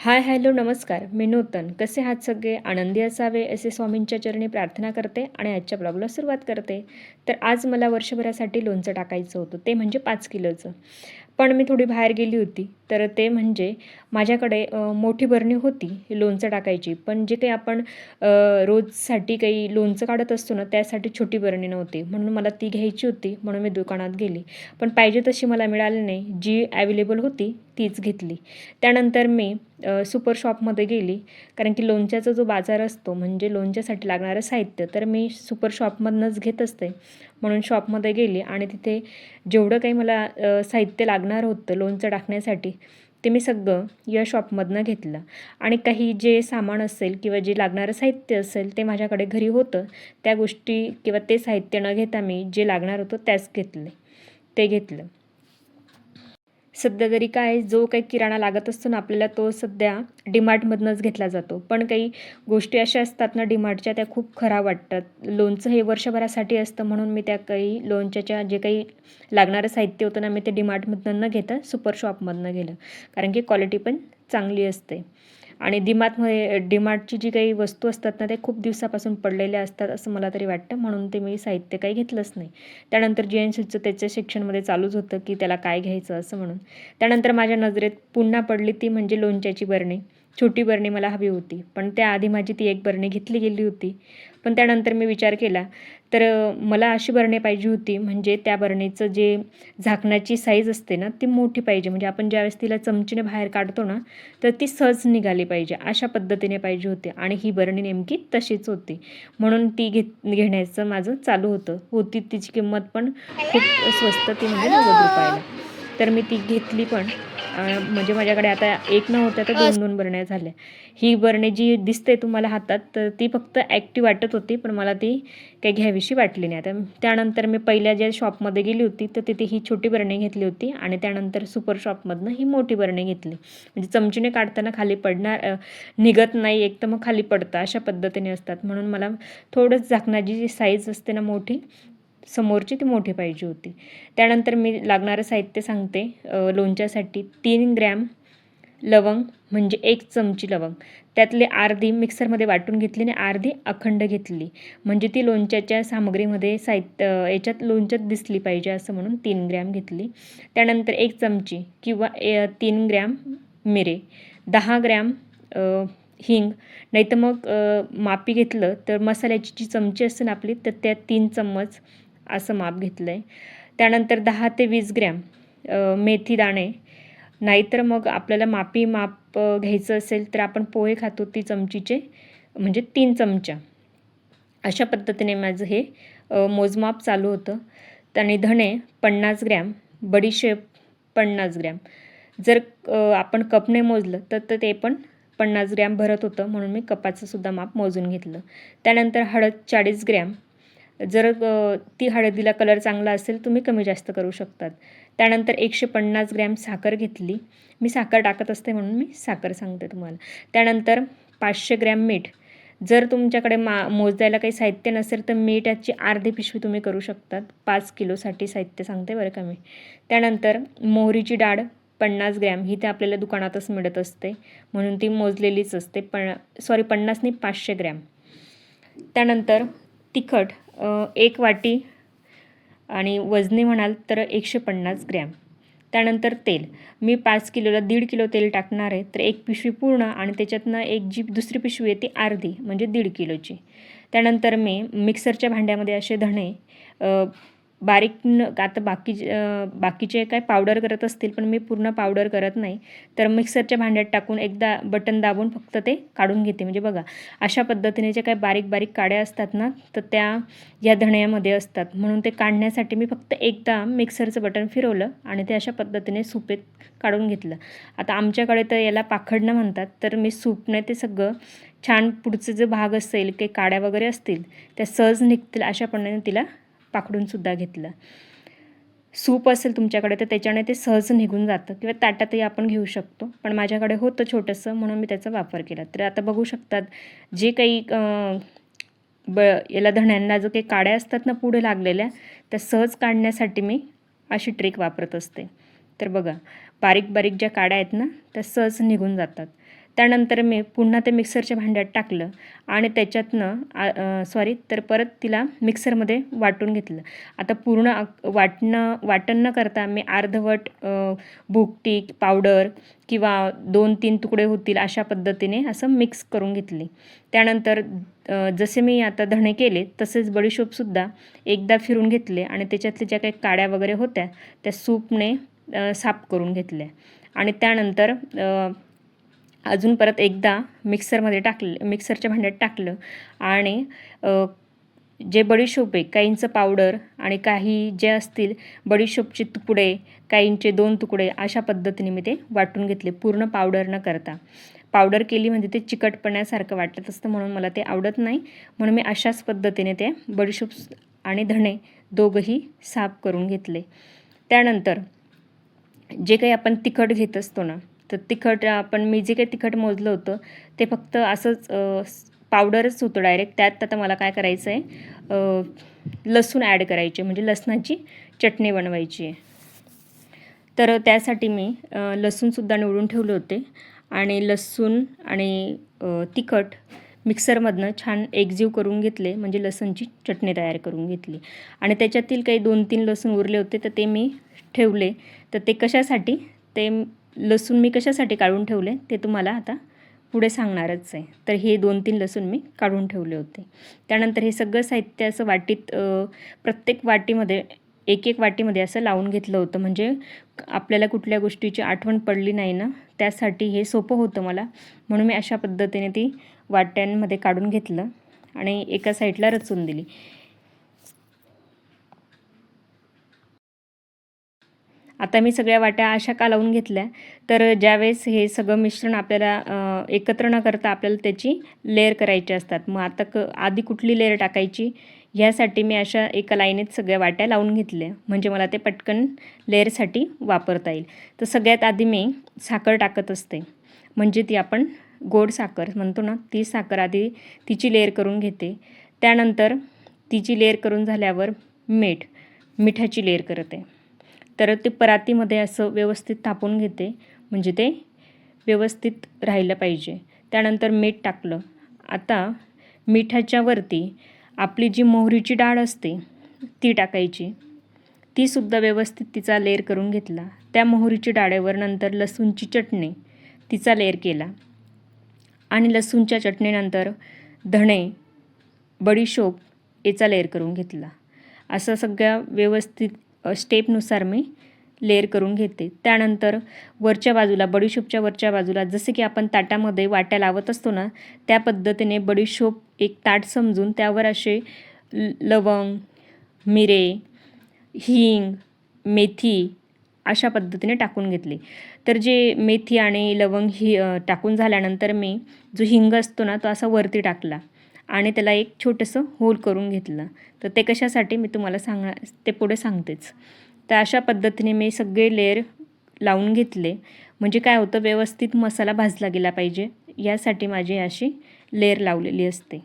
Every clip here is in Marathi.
हाय हॅलो नमस्कार, मी नूतन. कसे आहात सगळे? आनंदी असावे असे स्वामींच्या चरणी प्रार्थना करते आणि आजच्या ब्लॉगला सुरुवात करते. तर आज मला वर्षभरासाठी लोणचं टाकायचं होतं, ते म्हणजे 5 किलोचं. पण मी थोडी बाहेर गेली होती, तर ते म्हणजे माझ्याकडे मोठी बरणी होती लोणचं टाकायची. पण जे काही आपण रोजसाठी काही लोणचं काढत असतो ना, त्यासाठी छोटी बरणी नव्हती. म्हणून मला ती घ्यायची होती, म्हणून मी दुकानात गेली. पण पाहिजे तशी मला मिळाली नाही. जी अवेलेबल होती तीच घेतली. त्यानंतर मी सुपर शॉपमध्ये गेली, कारण की लोणच्याचा जो बाजार असतो म्हणजे लोणच्यासाठी लागणारं साहित्य तर मी सुपर शॉपमधूनच घेत असते. म्हणून शॉपमध्ये गेली आणि तिथे जेवढं काही मला साहित्य लागणार होतं लोणचं टाकण्यासाठी ते मी सगळं या शॉपमधनं घेतलं. आणि काही जे सामान असेल किंवा जे लागणारं साहित्य असेल ते माझ्याकडे घरी होतं. त्या गोष्टी किंवा ते साहित्य न घेता मी जे लागणार होतं ते घेतलं. सध्या तरी काय जो काही किराणा लागत असतो ना आपल्याला तो सध्या डीमार्टमधूनच घेतला जातो. पण काही गोष्टी अशा असतात ना डीमार्टच्या त्या खूप खराब वाटतात. लोणचं हे वर्षभरासाठी असतं म्हणून मी त्या काही लोणच्याच्या जे काही लागणारं साहित्य होतं ना मी ते डीमार्टमधून न घेता सुपर शॉपमधनं गेलं. कारण की क्वालिटी पण चांगली असते. आणि डीमार्टची जी काही वस्तू असतात ना ते खूप दिवसापासून पडलेल्या असतात असं मला तरी वाटतं. म्हणून ते मी साहित्य काही घेतलंच नाही. त्यानंतर जीएनसीचं त्याच्या सेक्शनमध्ये चालूच होतं की त्याला काय घ्यायचं असं म्हणून. त्यानंतर माझ्या नजरेत पुन्हा पडली ती म्हणजे लोणच्याची बरणी. छोटी बरणी मला हवी होती. पण त्याआधी माझी ती एक बरणी घेतली गेली होती. पण त्यानंतर मी विचार केला तर मला अशी बरणी पाहिजे होती म्हणजे त्या बरणीचं जे झाकणाची साईज असते ना ती मोठी पाहिजे. म्हणजे आपण ज्यावेळेस तिला चमचीने बाहेर काढतो ना तर ती सहज निघाली पाहिजे अशा पद्धतीने पाहिजे होती. आणि ही बरणी नेमकी तशीच होती. म्हणून ती घेण्याचं माझं चालू होती तिची किंमत पण खूप स्वस्त ती म्हणजे ₹90. तर मी ती घेतली पण. म्हणजे माझ्याकडे आता एक न होता तर 2-2 बरण्या झाल्या. ही बरणी जी दिसते तुम्हाला हातात तर ती फक्त ॲक्टिव्ह वाटत होती पण मला ती काही घ्यावीशी वाटली नाही. आता त्यानंतर मी पहिल्या ज्या शॉपमध्ये गेली होती तर तिथे ही छोटी बरणी घेतली होती आणि त्यानंतर सुपर शॉपमधनं ही मोठी बरणी घेतली. म्हणजे चमचीने काढताना खाली निघत नाही, एक तर मग खाली पडतं अशा पद्धतीने असतात. म्हणून मला थोडंच झाकणाची जी साईज असते ना मोठी समोरची ती मोठी पाहिजे होती. त्यानंतर मी लागणारं साहित्य सांगते. लोणच्यासाठी 3 ग्रॅम लवंग म्हणजे 1 चमची लवंग. त्यातली अर्धी मिक्सरमध्ये वाटून घेतली आणि अर्धी अखंड घेतली. म्हणजे ती लोणच्याच्या सामग्रीमध्ये याच्यात लोणच्यात दिसली पाहिजे असं म्हणून 3 ग्रॅम घेतली. त्यानंतर 1 चमची किंवा 3 ग्रॅम मिरे, 10 ग्रॅम हिंग, नाहीतर मग मापी घेतलं तर मसाल्याची जी चमची असते ना आपली तर त्या 3 चम्मच असं माप घेतलं आहे. त्यानंतर 10 ते 20 ग्रॅम मेथी दाणे, नाहीतर मग आपल्याला माप घ्यायचं असेल तर आपण पोहे खातो ती चमचीचे म्हणजे 3 चमचा. अशा पद्धतीने माझं हे मोजमाप चालू होतं. आणि धणे 50 ग्रॅम, बडीशेप 50 ग्रॅम. जर आपण कपने मोजलं तर ते पण 50 ग्रॅम भरत होतं म्हणून मी कपाचं सुद्धा माप मोजून घेतलं. त्यानंतर हळद 40 ग्रॅम. जर ती हळदीला कलर चांगला असेल तुम्ही कमी जास्त करू शकतात. त्यानंतर 150 ग्रॅम साखर घेतली. मी साखर टाकत असते म्हणून मी साखर सांगते तुम्हाला. त्यानंतर 500 ग्रॅम मीठ. जर तुमच्याकडे मोजायला काही साहित्य नसेल तर मीठाची अर्धी पिशवी तुम्ही करू शकतात. 5 किलोसाठी साहित्य सांगते बरं का मी. त्यानंतर मोहरीची डाळ 50 ग्रॅम. ही ते आपल्याला दुकानातच मिळत असते म्हणून ती मोजलेलीच असते. 50 नाही 500 ग्रॅम. त्यानंतर तिखट 1 वाटी आणि वजनी म्हणाल तर 150 ग्रॅम. त्यानंतर तेल. मी 5 किलोला 1.5 किलो तेल टाकणार आहे तर 1 पिशवी पूर्ण आणि त्याच्यातनं एक जी दुसरी पिशवी आहे ती अर्धी म्हणजे 1.5 किलोची. त्यानंतर मी मिक्सरच्या भांड्यामध्ये असे धणे आता बाकीचे काय पावडर करत असतील पण मी पूर्ण पावडर करत नाही. तर मिक्सरच्या भांड्यात टाकून एकदा बटन दाबून फक्त ते काढून घेते. म्हणजे बघा अशा पद्धतीने जे काही बारीक बारीक काड्या असतात ना तर त्या या धण्यामध्ये असतात. म्हणून ते काढण्यासाठी मी फक्त एकदा मिक्सरचं बटन फिरवलं आणि ते अशा पद्धतीने सुपेत काढून घेतलं. आता आमच्याकडे तर याला पाखडणं म्हणतात. तर मी सूपने ते सगळं छान पुढचे जे भाग असेल काही काड्या वगैरे असतील त्या सहज निघतील अशा पद्धतीने तिला पाकडूनसुद्धा घेतलं. सूप असेल तुमच्याकडे तर त्याच्याने ते सहज निघून जातं किंवा ताटातही आपण घेऊ शकतो. पण माझ्याकडे होतं छोटंसं म्हणून मी त्याचा वापर केला. तर आता बघू शकतात जे काही याला धण्यांना जो काही काड्या असतात ना पुढे लागलेल्या त्या सहज काढण्यासाठी मी अशी ट्रिक वापरत असते. तर बघा बारीक बारीक ज्या काड्या आहेत ना त्या सहज निघून जातात. त्यानंतर मी पुन्हा ते मिक्सरच्या भांड्यात टाकलं आणि त्याच्यातनं तर परत तिला मिक्सरमध्ये वाटून घेतलं. आता पूर्ण वाटण न करता मी अर्धवट भुकटी पावडर किंवा 2-3 तुकडे होतील अशा पद्धतीने असं मिक्स करून घेतले. त्यानंतर जसे मी आता धणे केले तसेच बडीशोपसुद्धा एकदा फिरून घेतले आणि त्याच्यातल्या ज्या काही काड्या वगैरे होत्या त्या सूपने साफ करून घेतल्या आणि त्यानंतर अजून परत एकदा मिक्सरच्या भांड्यात टाकलं आणि जे बडीशोप आहे काहींचं पावडर आणि काही जे असतील बडीशोपचे तुकडे, काहींचे 2 तुकडे अशा पद्धतीने मी ते वाटून घेतले, पूर्ण पावडर न करता. पावडर केली म्हणजे ते चिकटपण्यासारखं वाटत असतं म्हणून मला ते आवडत नाही, म्हणून मी अशाच पद्धतीने ते बडीशोप आणि धणे दोघंही साफ करून घेतले. त्यानंतर जे काही आपण तिखट घेत असतो ना, तर मी जे काही तिखट मोजलं होतं ते फक्त असंच पावडरच होतं डायरेक्ट. त्यात आता मला काय करायचं आहे, लसूण ॲड करायचे, म्हणजे लसणाची चटणी बनवायची आहे. तर त्यासाठी मी लसूणसुद्धा निवडून ठेवले होते आणि लसूण आणि तिखट मिक्सरमधनं छान एकजीव करून घेतले, म्हणजे लसूणची चटणी तयार करून घेतली. आणि त्याच्यातील काही 2-3 लसूण उरले होते तर ते मी ठेवले. तर ते कशासाठी, ते लसूण मी कशासाठी काढून ठेवले ते तुम्हाला आता पुढे सांगणारच आहे. तर हे 2-3 लसूण मी काढून ठेवले होते. त्यानंतर हे सगळं साहित्य असं प्रत्येक वाटीमध्ये एक वाटीमध्ये असं लावून घेतलं होतं, म्हणजे आपल्याला कुठल्या गोष्टीची आठवण पडली नाही ना, त्यासाठी हे सोपं होतं मला, म्हणून मी अशा पद्धतीने ती वाट्यांमध्ये काढून घेतलं आणि एका साईडला रचून दिली. आता मी सगळ्या वाट्या अशा का लावून घेतल्या, तर ज्यावेळेस हे सगळं मिश्रण आपल्याला एकत्र न करता आपल्याला त्याची लेअर करायची असतात. मग आता आधी कुठली लेअर टाकायची ह्यासाठी मी अशा एका लाईनीत सगळ्या वाट्या लावून घेतल्या, म्हणजे मला ते पटकन लेअरसाठी वापरता येईल. तर सगळ्यात आधी मी साखर टाकत असते, म्हणजे ती आपण गोड साखर म्हणतो ना, ती साखर आधी तिची लेअर करून घेते. त्यानंतर तिची लेअर करून झाल्यावर मिठाची लेअर करते. तर ते परातीमध्ये असं व्यवस्थित थापून घेते, म्हणजे ते व्यवस्थित राहिलं पाहिजे. त्यानंतर मीठ टाकलं. आता मिठाच्या वरती आपली जी मोहरीची डाळ असते ती टाकायची, तीसुद्धा व्यवस्थित तिचा लेअर करून घेतला. त्या मोहरीची डाळीवर नंतर लसूणची चटणी तिचा लेअर केला आणि लसूणच्या चटणीनंतर धणे, बडीशोप याचा लेअर करून घेतला. असं सगळ्या व्यवस्थित स्टेपनुसार मी लेअर करून घेते. त्यानंतर वरच्या बाजूला बडीशोपच्या वरच्या बाजूला जसे की आपण ताटामध्ये वाट्या लावत असतो ना, त्या पद्धतीने बडीशोप एक ताट समजून त्यावर असे लवंग, मिरे, हिंग, मेथी अशा पद्धतीने टाकून घेतली. तर जे मेथी आणि लवंग टाकून झाल्यानंतर मी जो हिंग असतो ना तो असा वरती टाकला आणि त्याला एक छोटंसं होल करून घेतलं. तर ते कशासाठी मी तुम्हाला ते पुढे सांगतेच. तर अशा पद्धतीने मी सगळे लेअर लावून घेतले, म्हणजे काय होतं, व्यवस्थित मसाला भाजला गेला पाहिजे यासाठी माझी अशी लेअर लावलेली असते.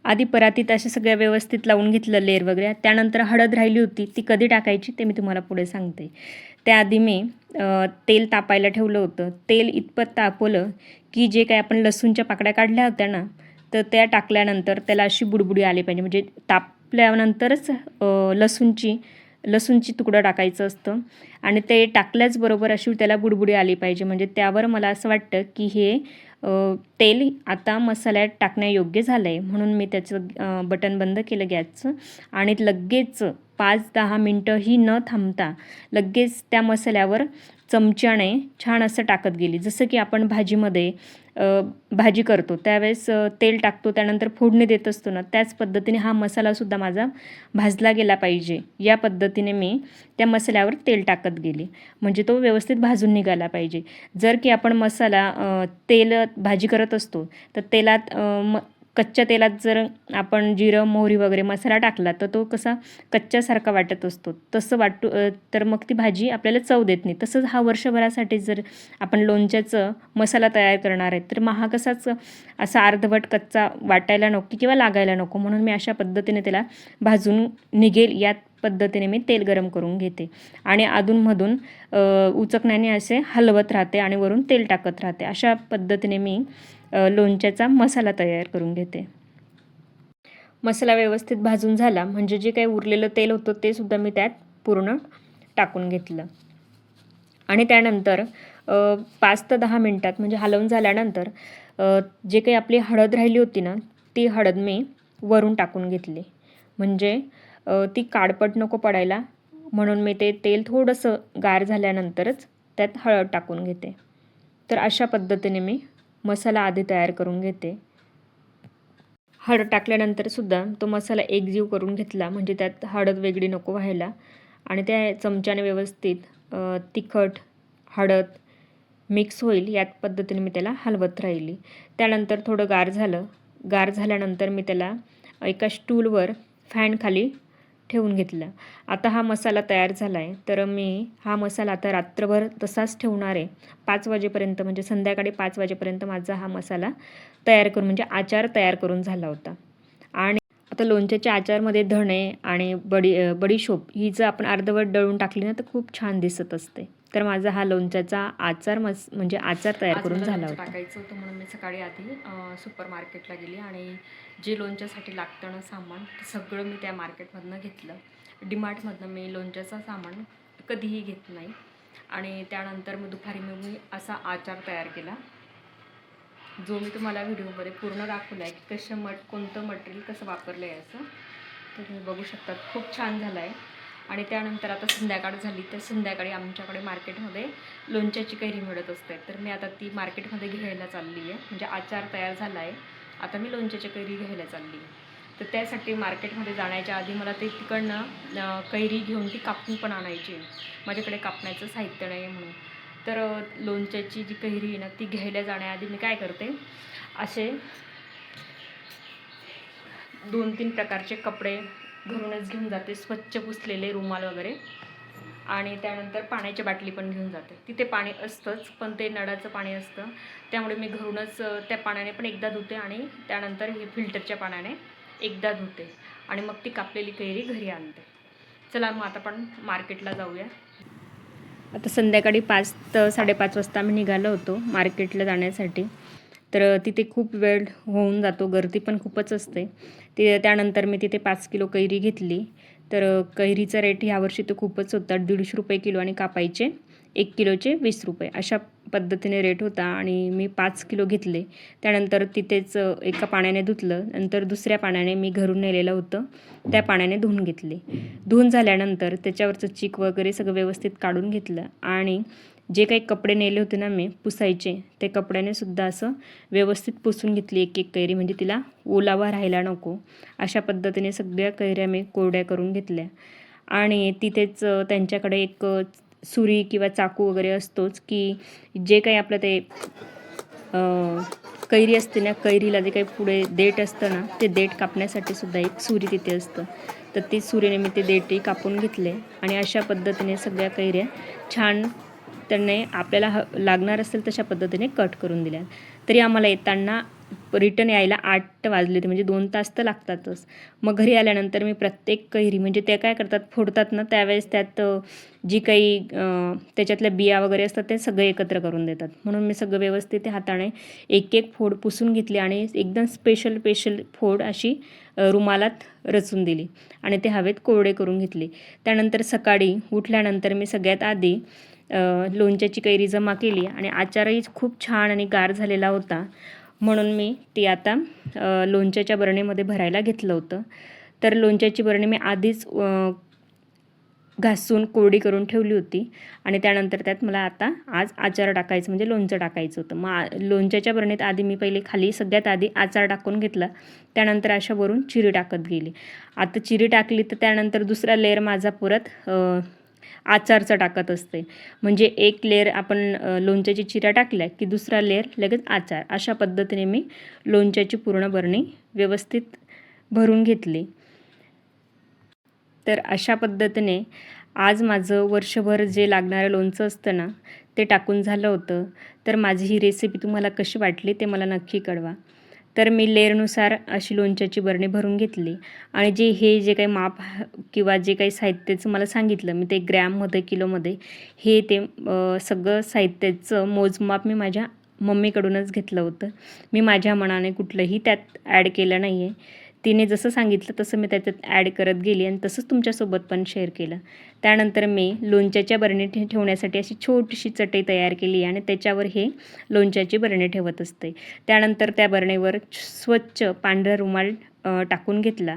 आधी परातीत अशा सगळ्या व्यवस्थित लावून घेतलं लेअर वगैरे. त्यानंतर हळद राहिली होती ती कधी टाकायची ते मी तुम्हाला पुढे सांगते. त्याआधी मी तेल तापायला ठेवलं होतं. तेल इतपत तापवलं की जे काही आपण लसूणच्या पाकळ्या काढल्या होत्या ना, तर त्या टाकल्यानंतर त्याला अशी बुडबुडी आली पाहिजे, म्हणजे तापल्यानंतरच लसूणची तुकडं टाकायचं असतं आणि ते टाकल्याचबरोबर अशी त्याला बुडबुडी आली पाहिजे, म्हणजे त्यावर मला असं वाटतं की हे तेल आता मसाल्यात टाकण्यायोग्य झालं आहे. म्हणून मी त्याचं बटन बंद केलं गॅसचं आणि लगेच 5-10 मिनटंही न थांबता लगेच त्या मसाल्यावर चमच्याने छान असं टाकत गेली. जसं की आपण भाजी करतो त्यावेळेस तेल टाकतो, त्यानंतर फोडणी देत असतो ना, त्याच पद्धतीने हा मसालासुद्धा माझा भाजला गेला पाहिजे. या पद्धतीने मी त्या मसाल्यावर तेल टाकत गेली, म्हणजे तो व्यवस्थित भाजून निघाला पाहिजे. जर की आपण भाजी करत असतो तर तेलात कच्च्या तेलात जर आपण जिरं मोहरी वगैरे मसाला टाकला तर तो कसा कच्च्यासारखा वाटत असतो, तसं तर मग ती भाजी आपल्याला चव देत नाही. तसंच हा वर्षभरासाठी जर आपण लोणच्याचं मसाला तयार करणार आहे तर मग हा कसाच असा अर्धवट कच्चा वाटायला नको किंवा लागायला नको, म्हणून मी अशा पद्धतीने त्याला भाजून निघेल या पद्धतीने मी तेल गरम करून घेते आणि अधूनमधून उचकण्याने असे हलवत राहते आणि वरून तेल टाकत राहते. अशा पद्धतीने मी लोणच्याचा मसाला तयार करून घेते. मसाला व्यवस्थित भाजून झाला म्हणजे जे काही उरलेलं तेल होतं ते सुद्धा मी त्यात पूर्ण टाकून घेतलं आणि त्यानंतर 5 ते 10 मिनटात म्हणजे हलवून झाल्यानंतर जे काही आपली हळद राहिली होती ना ती हळद मी वरून टाकून घेतली, म्हणजे ती काळपट नको पडायला, म्हणून मी ते तेल थोडंसं गार झाल्यानंतरच त्यात हळद टाकून घेते. तर अशा पद्धतीने मी मसाला आधी तयार करून घेते. हळद टाकल्यानंतरसुद्धा तो मसाला एकजीव करून घेतला, म्हणजे त्यात हळद वेगळी नको व्हायला, आणि त्या चमच्याने व्यवस्थित तिखट हळद मिक्स होईल यात पद्धतीने मी त्याला हलवत राहिली. त्यानंतर थोडं गार झालं. गार झाल्यानंतर मी त्याला एका स्टूलवर फॅन खाली ठेवून घेतलं. आता हा मसाला तयार झाला आहे, तर मी हा मसाला आता रात्रभर तसाच ठेवणार आहे. 5 वाजेपर्यंत म्हणजे संध्याकाळी 5 वाजेपर्यंत माझा हा मसाला तयार करून म्हणजे आचार तयार करून झाला होता. आणि आता लोणच्याच्या आचारमध्ये धणे आणि बडीशोप ही जर आपण अर्धवट दळून टाकली ना तर खूप छान दिसत असते. तर माझा हा लोणच्याचा आचार म्हणजे आचार तयार करून झाला होता. टाकायचं होतं म्हणून मी सकाळी आधी सुपर मार्केटला गेली आणि जे लोणच्यासाठी लागतं ना सामान ते सगळं मी त्या मार्केटमधनं घेतलं. डीमार्टमधनं मी लोणच्याचं सामान कधीही घेत नाही. आणि त्यानंतर मग दुपारी मी असा आचार तयार केला, जो मी तुम्हाला व्हिडिओमध्ये पूर्ण दाखवला आहे की कोणतं मटेरियल कसं वापरलं आहे असं. तर तुम्ही बघू शकता खूप छान झालं आहे. आणि त्यानंतर आता संध्याकाळ झाली तर संध्याकाळी आमच्याकडे मार्केटमध्ये लोणच्याची कैरी मिळत असते, तर मी आता ती मार्केटमध्ये घ्यायला चालली आहे. म्हणजे आचार तयार झाला आहे, आता मी लोणच्याची कैरी घ्यायला चालली आहे. तर त्यासाठी मार्केटमध्ये जाण्याच्या आधी मला ते तिकडनं कैरी घेऊन ती कापून पण आणायची आहे. माझ्याकडे कापण्याचं साहित्य नाही आहे म्हणून. तर लोणच्याची जी कैरी आहे ना ती घ्यायला जाण्याआधी मी काय करते, असे 2-3 प्रकारचे कपडे घरूनच घेऊन जाते, स्वच्छ पुसलेले रुमाल वगैरे, आणि त्यानंतर पाण्याची बाटली पण घेऊन जाते. तिथे पाणी असतंच पण ते नळाचं पाणी असतं, त्यामुळे मी घरूनच त्या पाण्याने पण एकदा धुते आणि त्यानंतर हे फिल्टरच्या पाण्याने एकदा धुते आणि मग ती कापलेली कैरी घरी आणते. चला मग आता आपण मार्केटला जाऊया. आता संध्याकाळी 5 ते 5:30 वाजता आम्ही निघालो होतो मार्केटला जाण्यासाठी. तर तिथे खूप वेळ होऊन जातो, गर्दी पण खूपच असते. त्यानंतर मी तिथे 5 किलो कैरी घेतली. तर कैरीचा रेट यावर्षी तर खूपच होता, 150 रुपये किलो आणि कापायचे 1 किलोचे 20 रुपये अशा पद्धतीने रेट होता. आणि मी 5 किलो घेतले. त्यानंतर तिथेच एका पाण्याने धुतलं, नंतर दुसऱ्या पाण्याने मी घरून नेलेलं होतं त्या पाण्याने धुवून घेतले. धुवून झाल्यानंतर त्याच्यावरचं चीक वगैरे सगळं व्यवस्थित काढून घेतलं आणि जे काही कपडे नेले होते ना मी पुसायचे, ते कपड्याने सुद्धा असं व्यवस्थित पुसून घेतली एक कैरी, म्हणजे तिला ओलावा राहायला नको. अशा पद्धतीने सगळ्या कैऱ्या मी कोरड्या करून घेतल्या. आणि तिथेच त्यांच्याकडे एक सुरी किंवा चाकू वगैरे असतोच, की जे काही आपलं ते कैरी असते ना, कैरीला जे काही पुढे देठ असतं ना ते देठ कापण्यासाठी सुद्धा एक सुरी तिथे असतं. तर ती सुरीने मी ते देठही कापून घेतले आणि अशा पद्धतीने सगळ्या कैऱ्या छान त्यांनी आपल्याला लागणार असेल तशा पद्धतीने कट करून दिल्या. तरी आम्हाला येताना रिटर्न यायला 8 वाजले होते, म्हणजे 2 तास तर लागतातच. मग घरी आल्यानंतर मी प्रत्येक कैरी म्हणजे ते काय करतात फोडतात ना त्यावेळेस त्यात जी काही त्याच्यातल्या बिया वगैरे असतात ते सगळे एकत्र करून देतात, म्हणून मी सगळं व्यवस्थित हाताने एक एक फोड पुसून घेतली आणि एकदम स्पेशल फोड अशी रुमालात रचून दिली आणि ते हवेत कोरडे करून घेतले. त्यानंतर सकाळी उठल्यानंतर मी सगळ्यात आधी लोणच्याची कैरी जमा केली आणि आचारही खूप छान आणि गार झालेला होता, म्हणून मी ती आता लोणच्याच्या बरणीमध्ये भरायला घेतलं होतं. तर लोणच्याची बरणी मी आधीच घासून कोरडी करून ठेवली होती आणि त्यानंतर त्यात मला आता आज आचार टाकायचं म्हणजे लोणचं टाकायचं होतं. मग लोणच्याच्या बरणीत आधी मी पहिले खाली सगळ्यात आधी आचार टाकून घेतला, त्यानंतर अशा वरून चिरी टाकत गेली. आता चिरी टाकली तर त्यानंतर दुसरा लेअर माझा परत आचारचा टाकत असते. म्हणजे एक लेअर आपण लोणच्याची चिऱ्या टाकल्या की दुसरा लेअर लगेच आचार. अशा पद्धतीने मी लोणच्याची पूर्ण बरणी व्यवस्थित भरून घेतली. तर अशा पद्धतीने आज माझं वर्षभर जे लागणारं लोणचं असतं ना, ते टाकून झालं होतं. तर माझी ही रेसिपी तुम्हाला कशी वाटली ते मला नक्की कळवा. तर मी लेअरनुसार अशी लोणच्याची बरणी भरून घेतली आणि जे काही माप किंवा जे काही साहित्याचं मला सांगितलं, मी ते ग्रॅममध्ये, किलोमध्ये सगळं साहित्याचं मोजमाप मी माझ्या मम्मीकडूनच घेतलं होतं. मी माझ्या मनाने कुठलंही त्यात ॲड केलं नाही आहे. तिने जसं सांगितलं तसं मी त्याच्यात ॲड करत गेली आणि तसंच तुमच्यासोबत पण शेअर केलं. त्यानंतर मी लोणच्याच्या बरणीत ठेवण्यासाठी अशी छोटीशी चटई तयार केली आणि त्याच्यावर हे लोणच्याची बरणी ठेवत असते. त्यानंतर त्या बरणीवर स्वच्छ पांढरा रुमाल टाकून घेतला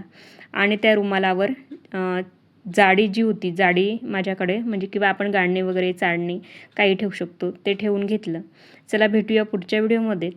आणि त्या रुमालावर जाडी जी होती, जाडी माझ्याकडे म्हणजे किंवा आपण गाळणी वगैरे चाळणी काही ठेवू शकतो, ते ठेवून घेतलं. चला भेटूया पुढच्या व्हिडिओमध्ये.